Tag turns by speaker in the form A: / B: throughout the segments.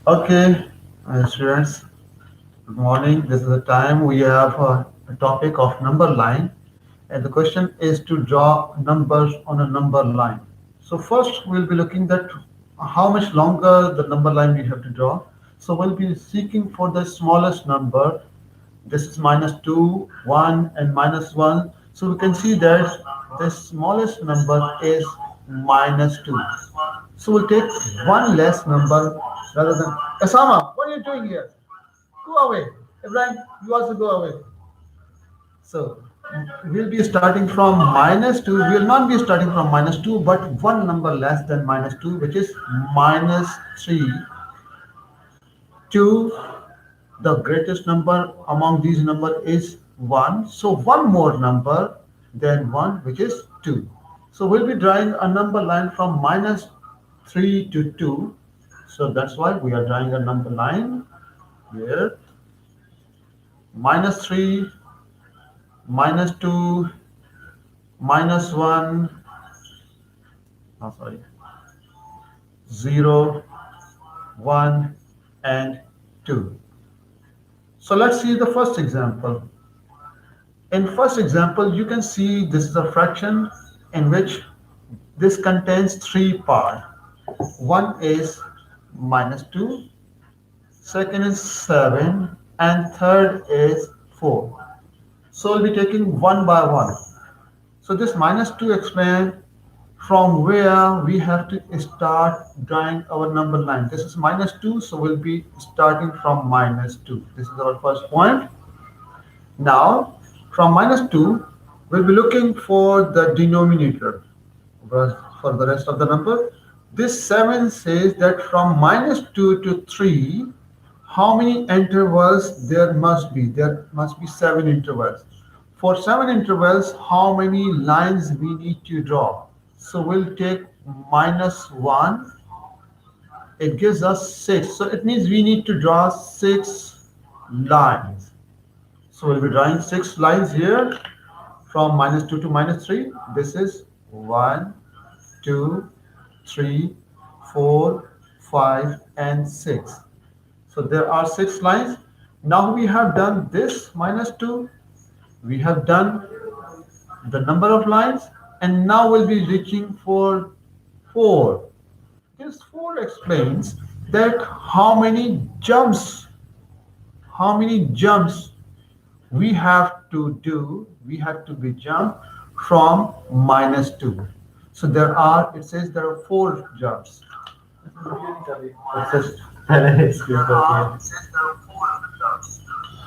A: Okay, students, good morning. This is the time we have a topic of number line, and the question is to draw numbers on a number line. So first, we'll be looking at how much longer the number line we have to draw. So we'll be seeking for the smallest number. This is minus 2, 1, and minus 1. So we can see that the smallest number is minus 2. So we'll take one less number rather than Osama. What are you doing here? Go away. Ibrahim, you also go away. So we'll be starting from minus 2. We will not be starting from minus 2, but one number less than minus 2, which is minus 3. 2, the greatest number among these numbers is 1. So one more number than 1, which is 2. So we'll be drawing a number line from minus 3 to 2. So that's why we are drawing a number line here. Minus 3, minus 2, minus 1, sorry, 0, 1, and 2. So let's see the first example. In first example, you can see this is a fraction in which this contains three parts. One is minus 2, second is 7, and third is 4. So we'll be taking one by one. So this minus 2 explains from where we have to start drawing our number line. This is minus 2, so we'll be starting from minus 2. This is our first point. Now, from minus 2, we'll be looking for the denominator for the rest of the number. This 7 says that from minus 2 to 3, how many intervals there must be? There must be 7 intervals. For 7 intervals, how many lines we need to draw? So we'll take minus 1. It gives us 6. So it means we need to draw 6 lines. So we'll be drawing 6 lines here from minus 2 to minus 3. This is 1, 2, 3, 4, 5, and 6. So there are 6 lines. Now we have done this minus 2. We have done the number of lines, and now we'll be reaching for 4. This 4 explains that how many jumps we have to do, we have to be jumped from minus 2. So it says there are 4 jumps. It's just, it's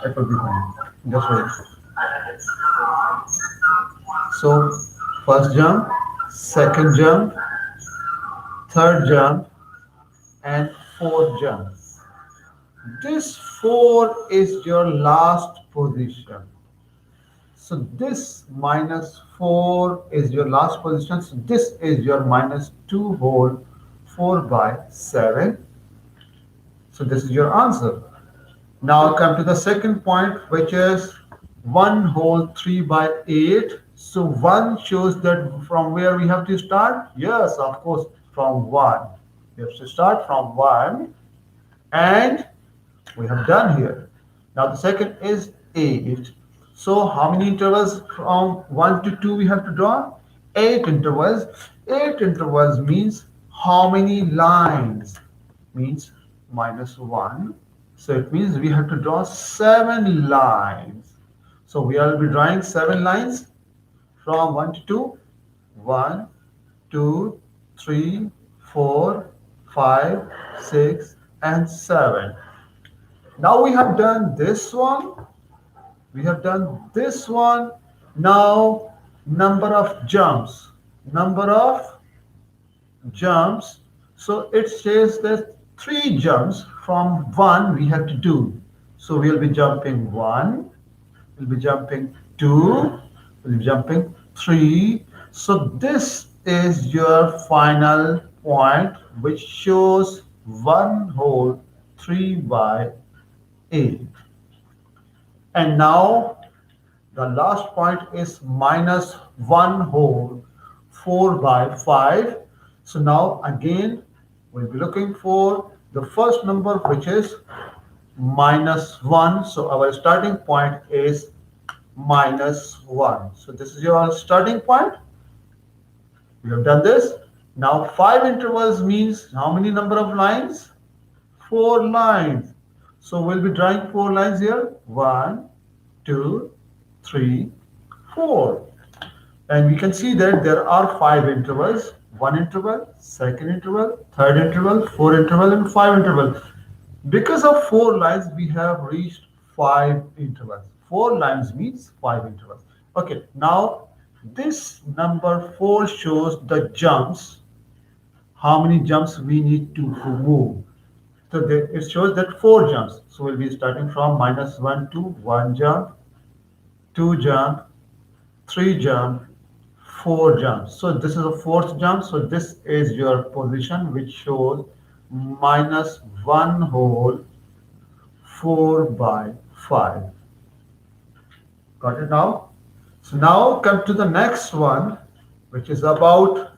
A: it will be fine. Just wait. So first jump, second jump, third jump, and fourth jump. This 4 is your last position. So this minus 4 is your last position. So this is your minus 2 whole 4 by 7. So this is your answer. Now come to the second point, which is 1 whole 3 by 8. So 1 shows that from where we have to start? Yes, of course, from 1. We have to start from 1, and we have done here. Now the second is 8. So how many intervals from 1 to 2 we have to draw? 8 intervals. 8 intervals means how many lines? Means minus 1. So it means we have to draw 7 lines. So we will be drawing 7 lines from 1 to 2. 1, 2, 3, 4, 5, 6, and 7. Now we have done this one. We have done this one. Now number of jumps. Number of jumps. So it says that 3 jumps from 1 we have to do. So we'll be jumping 1. We'll be jumping 2. We'll be jumping 3. So this is your final point, which shows 1 whole 3 by 8. And now the last point is minus 1 whole 4 by 5. So now again we'll be looking for the first number which is minus 1. So our starting point is minus 1. So this is your starting point. We have done this. Now 5 intervals means how many number of lines? 4 lines. So we'll be drawing 4 lines here. 1, 2, 3, 4. And we can see that there are 5 intervals. 1 interval, second interval, third interval, 4 interval, and 5 interval. Because of 4 lines, we have reached 5 intervals. 4 lines means 5 intervals. Okay, now this number 4 shows the jumps, how many jumps we need to move. So it shows that 4 jumps. So we'll be starting from minus 1 to 1 jump, 2 jump, 3 jump, 4 jumps. So this is a fourth jump. So this is your position which shows minus 1 whole 4 by 5. Got it now? So now come to the next one, which is about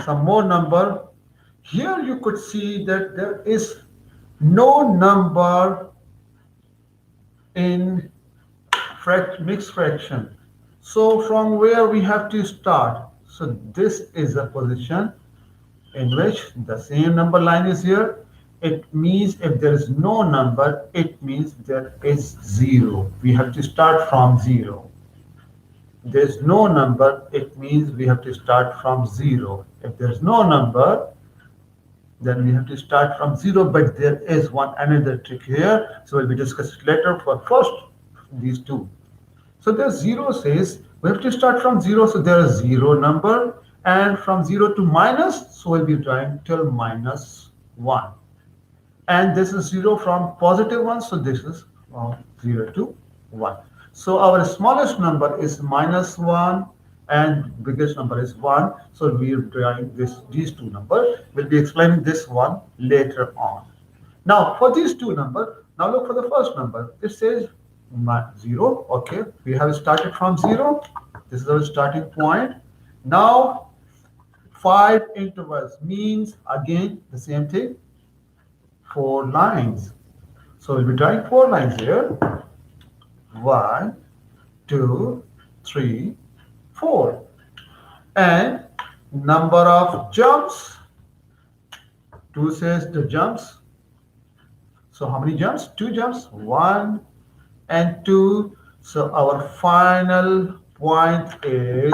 A: some more number. Here you could see that there is no number in mixed fraction. So from where we have to start? So this is a position in which the same number line is here. It means if there is no number, it means there is 0. We have to start from 0. There is no number, it means we have to start from 0. If there is no number, then we have to start from 0, but there is one another trick here. So we'll be discussing later. For first these two. So the 0 says we have to start from 0. So there is 0 number, and from 0 to minus, so we'll be drawing till minus 1. And this is 0 from positive 1, so this is from 0 to 1. So our smallest number is minus 1 and biggest number is 1. So we are drawing these two numbers. We'll be explaining this one later on. Now for these two numbers, now look for the first number. It says 0. Okay, we have started from 0. This is our starting point. Now 5 intervals means again the same thing, 4 lines. So we'll be drawing 4 lines here. 1, 2, 3, 4. And number of jumps. 2 says the jumps. So how many jumps? 2 jumps. 1 and 2. So our final point is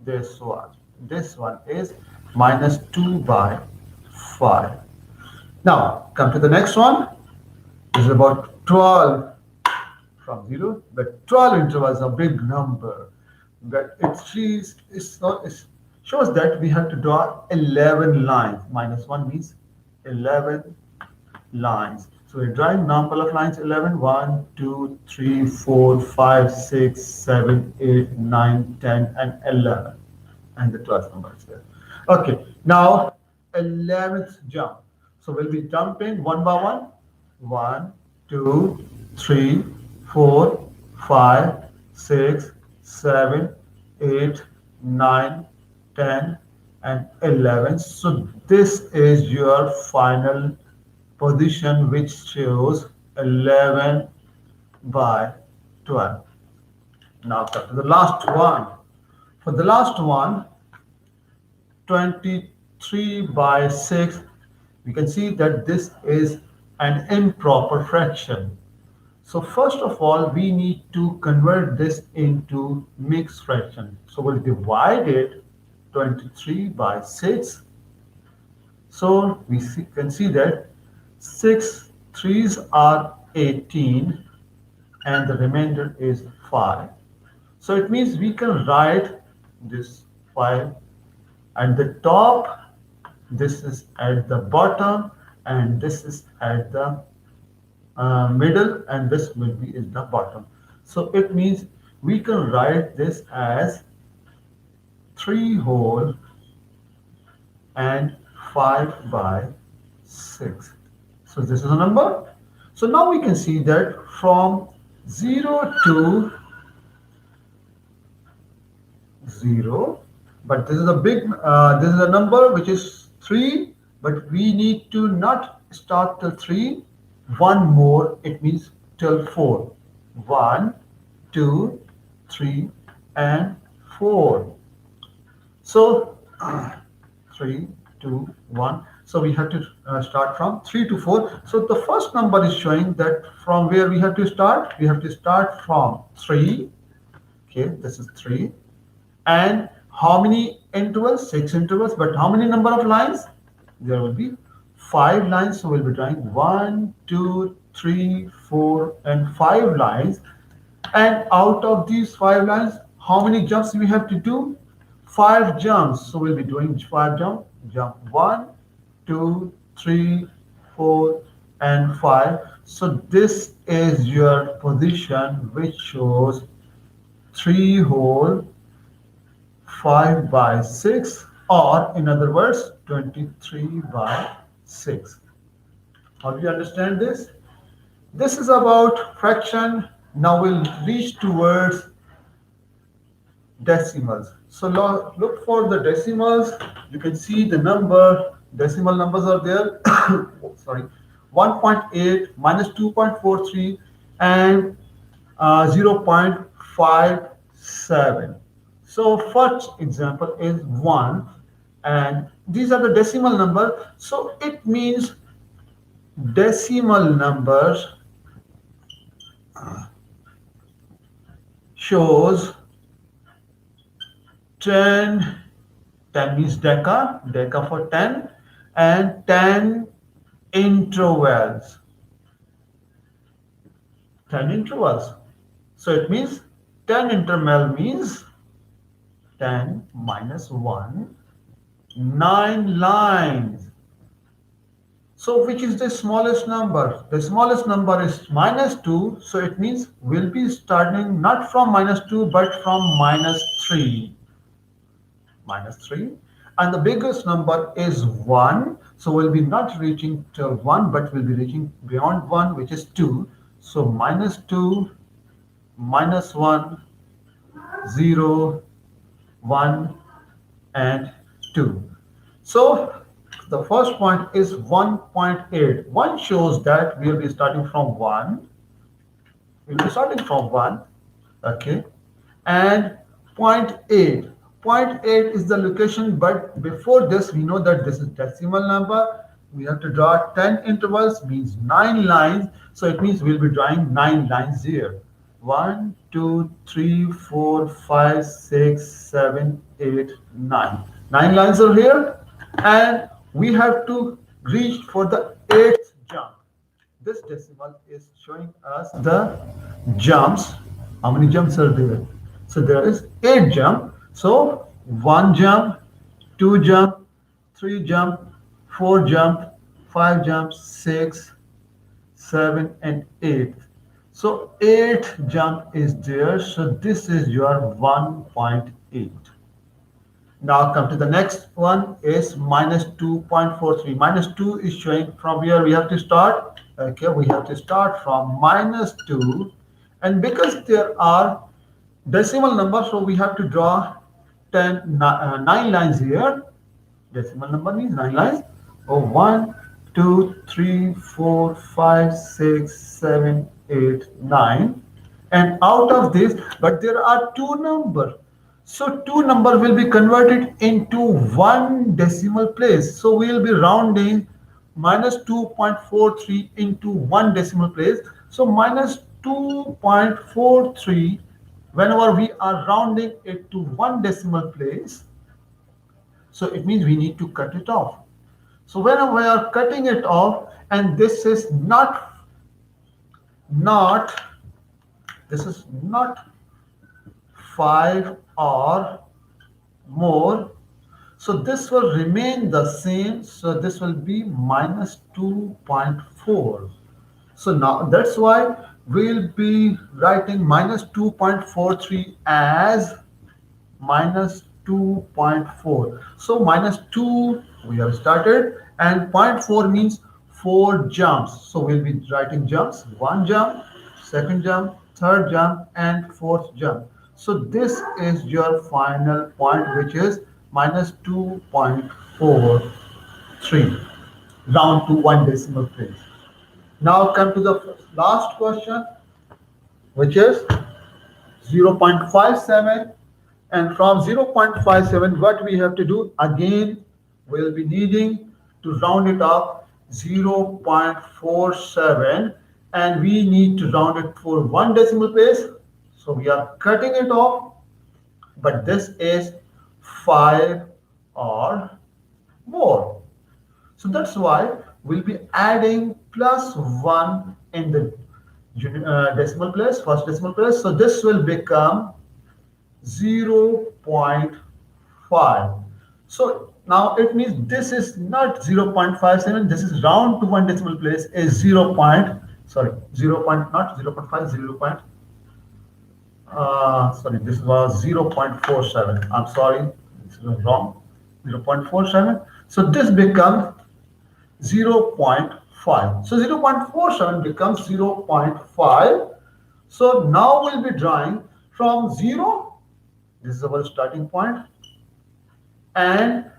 A: this one. This one is minus 2 by 5. Now come to the next one. This is about 12 from 0, but 12 intervals is a big number. But it shows that we have to draw 11 lines. Minus 1 means 11 lines. So we're drawing number of lines 11. 1, 2, 3, 4, 5, 6, 7, 8, 9, 10, and 11. And the 12th number is there. Okay, now 11th jump. So we'll be jumping one by one. 1, 2, 3, 4, 5, 6, 7, 8, 9, 10, and 11. So this is your final position, which shows 11 by 12. Now come to the last one. For the last one, 23 by 6, we can see that this is an improper fraction. So first of all, we need to convert this into mixed fraction. So we'll divide it 23 by 6. So we can see that 6 threes are 18 and the remainder is 5. So it means we can write this 5 at the top, this is at the bottom, and this is at the middle, and this will be is the bottom. So it means we can write this as 3 whole and 5 by 6. So this is a number. So now we can see that from 0 to 0, but this is a big, this is a number which is 3 but we need to not start till 3. One more, it means till 4. 1, 2, 3, and 4. So 3, 2, 1. So we have to start from 3 to 4. So the first number is showing that from where we have to start. We have to start from 3. Okay, this is 3. And how many intervals? 6 intervals. But how many number of lines? There will be 5 lines. So we'll be drawing 1, 2, 3, 4, and 5 lines. And out of these 5 lines, how many jumps we have to do? 5 jumps. So we'll be doing 5 jump. Jump 1, 2, 3, 4, and 5. So this is your position which shows 3 whole 5 by 6, or in other words 23 by 6. How do you understand this? This is about fraction. Now we'll reach towards decimals. So look for the decimals. You can see the number, decimal numbers are there. Sorry, 1.8 minus 2.43 and 0.57. So first example is 1, and these are the decimal number. So it means decimal numbers shows 10. 10 means deca for 10, and 10 intervals. 10 intervals. So it means 10 interval means 10 minus 1, 9 lines. So which is the smallest number? The smallest number is minus 2. So it means we'll be starting not from minus 2 but from minus 3. Minus 3. And the biggest number is 1. So we'll be not reaching till 1 but we'll be reaching beyond 1, which is 2. So minus 2, minus 1, 0, 1, and 2. So the first point is 1.8. 1 shows that we will be starting from 1. We will be starting from 1. Okay. And point 0.8. 0.8 is the location, but before this, we know that this is decimal number. We have to draw 10 intervals, means 9 lines. So it means we'll be drawing 9 lines here. 1, 2, 3, 4, 5, 6, 7, 8, 9. 9 lines are here, and we have to reach for the 8th jump. This decimal is showing us the jumps. How many jumps are there? So there is 8 jump. So 1 jump, 2 jump, 3 jump, 4 jump, 5 jump, 6, 7, and 8. So 8 jump is there. So this is your 1.8. Now come to the next one is minus 2.43. Minus 2 is showing from where we have to start. Okay, we have to start from minus 2. And because there are decimal numbers, so we have to draw 9 lines here. Decimal number means 9 lines. Oh, 1, 2, 3, 4, 5, 6, 7, 8, 9. And out of this, but there are 2 numbers. So 2 number will be converted into 1 decimal place. So we will be rounding minus 2.43 into 1 decimal place. So minus 2.43, whenever we are rounding it to 1 decimal place, so it means we need to cut it off. So when we are cutting it off, and this is not this is not 5 or more, so this will remain the same. So this will be minus 2.4. So now that's why we'll be writing minus 2.43 as minus 2.4. So minus 2 we have started, and 0.4 means 4 jumps. So we'll be writing jumps: 1 jump, 2nd jump, 3rd jump, and 4th jump. So this is your final point, which is minus 2.43. round to one decimal place. Now come to the last question, which is 0.57, and from 0.57 what we have to do again, we'll be needing to round it up 0.47, and we need to round it for one decimal place, so we are cutting it off, but this is 5 or more. So that's why we'll be adding plus 1 in the decimal place, first decimal place. So this will become 0.5. So now it means this is not 0.57, this is round to one decimal place is 0. Sorry, 0. Not 0.5, 0. Sorry, this was 0.47. I'm sorry, this was wrong. 0.47. So this becomes 0.5. So 0.47 becomes 0.5. So now we'll be drawing from 0. This is our starting point. And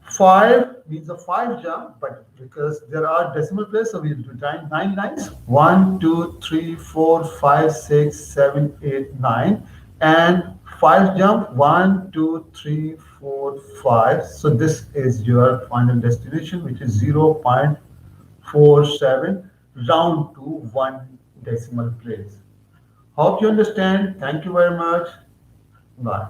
A: 5 means a 5 jump, but because there are decimal places, so we'll be drawing 9 lines. 1, 2, 3, 4, 5, 6, 7, 8, 9. And 5 jump, 1, 2, 3, 4, 5. So this is your final destination, which is 0.47 round to one decimal place. Hope you understand. Thank you very much. Bye.